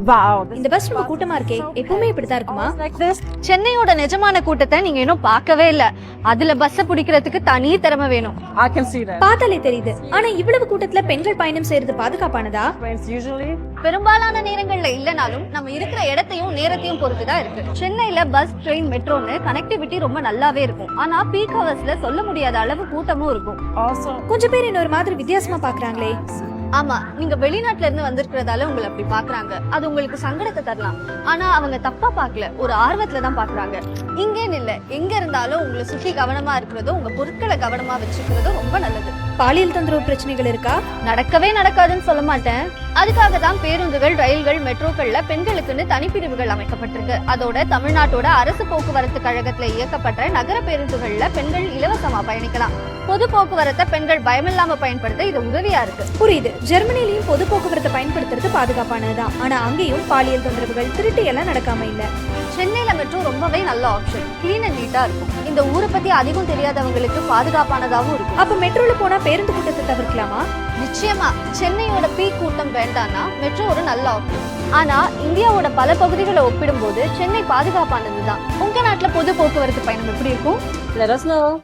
Wow. இந்த bus ரொம்ப கூட்டமா இருக்கே, எப்பவுமே இப்படிதான் இருக்குமா? Like this. சென்னையோட நிஜமான கூட்டத்தை நீங்க இன்னும் பார்க்கவே இல்ல. அதுல பஸ்ஸ பிடிக்கிறதுக்கு தனி திறமை வேணும். I can see that. பார்த்தாலே தெரியுது. ஆனா இவ்வளவு கூட்டத்துல பெண்கள் பயணம் செய்யறது பாதுகாப்பானதா? Friends usually. பெரும்பாலான நேரங்கள்ல இல்லனாலும் நம்ம இருக்கிற இடத்தையும் நேரத்தையும் பொறுத்துதான் இருக்கு. சென்னையில பஸ், ட்ரெயின், மெட்ரோன்னு கனெக்டிவிட்டி ரொம்ப நல்லாவே இருக்கும். ஆனா பீக் ஹவர்ஸ்ல சொல்ல முடியாத அளவு கூட்டமும் இருக்கும். Also. கொஞ்சம் பேர் இன்னொரு மாதிரி வித்தியாசமா பாக்குறாங்களே. ஆமா, நீங்க வெளிநாட்டுல இருந்து வந்திருக்கிறதால உங்களை அப்படி பாக்குறாங்க. அது உங்களுக்கு சங்கடத்தை தரலாம். ஆனா அவங்க தப்பா பாக்கல, ஒரு ஆர்வத்துல தான் பாக்குறாங்க. இங்கேன்னு இல்ல, எங்க இருந்தாலும் உங்களை சுத்தி கவனமா இருக்கிறதும் உங்க பொருட்களை கவனமா வச்சுக்கிறதும் ரொம்ப நல்லது. பாலியல் தொந்தரவு பிரச்சனைகள் இருக்கா? நடக்கவே நடக்காதுன்னு சொல்ல மாட்டேன். அதுக்காக தான் பேருந்துகள், ரயில்கள், மெட்ரோக்கள்ல பெண்களுக்குன்னு தனிப்பிரிவுகள் அமைக்கப்பட்டிருக்கு. அதோட தமிழ்நாட்டோட அரசு போக்குவரத்து கழகத்துல இயக்கப்பட்ட நகர பேருந்துகள்ல பெண்கள் இலவசமா பயணிக்கலாம். பொது போக்குவரத்தை பெண்கள் பயமில்லாம பயன்படுத்த இது உதவியா இருக்கு. புரியுது. ஜெர்மனிலையும் பொது போக்குவரத்தை பயன்படுத்துறது பாதுகாப்பானதுதான். ஆனா அங்கேயும் பாலியல் தொந்தரவுகள், திருட்டு எல்லாம் நடக்காம இல்ல. சென்னையில மெட்ரோ ரொம்பவே நல்ல ஆப்ஷன். கிளீன் அண்ட் நீட்டா இருக்கும். இந்த ஊரை பத்தி அதிகம் தெரியாதவங்களுக்கு பாதுகாப்பானதாகவும் இருக்கும். அப்ப மெட்ரோல போனா பேருந்து கூட்டத்தை தவிர்க்கலாமா? நிச்சயமா. சென்னையோட பீக் கூட்டம் வேண்டாம்னா மெட்ரோ ஒரு நல்ல ஆப்ஷன். ஆனா இந்தியாவோட பல பகுதிகளை ஒப்பிடும்போது சென்னை பாதுகாப்பானதுதான். உங்க நாட்டுல பொது போக்குவரத்து பயணம் எப்படி இருக்கும்? Let us know.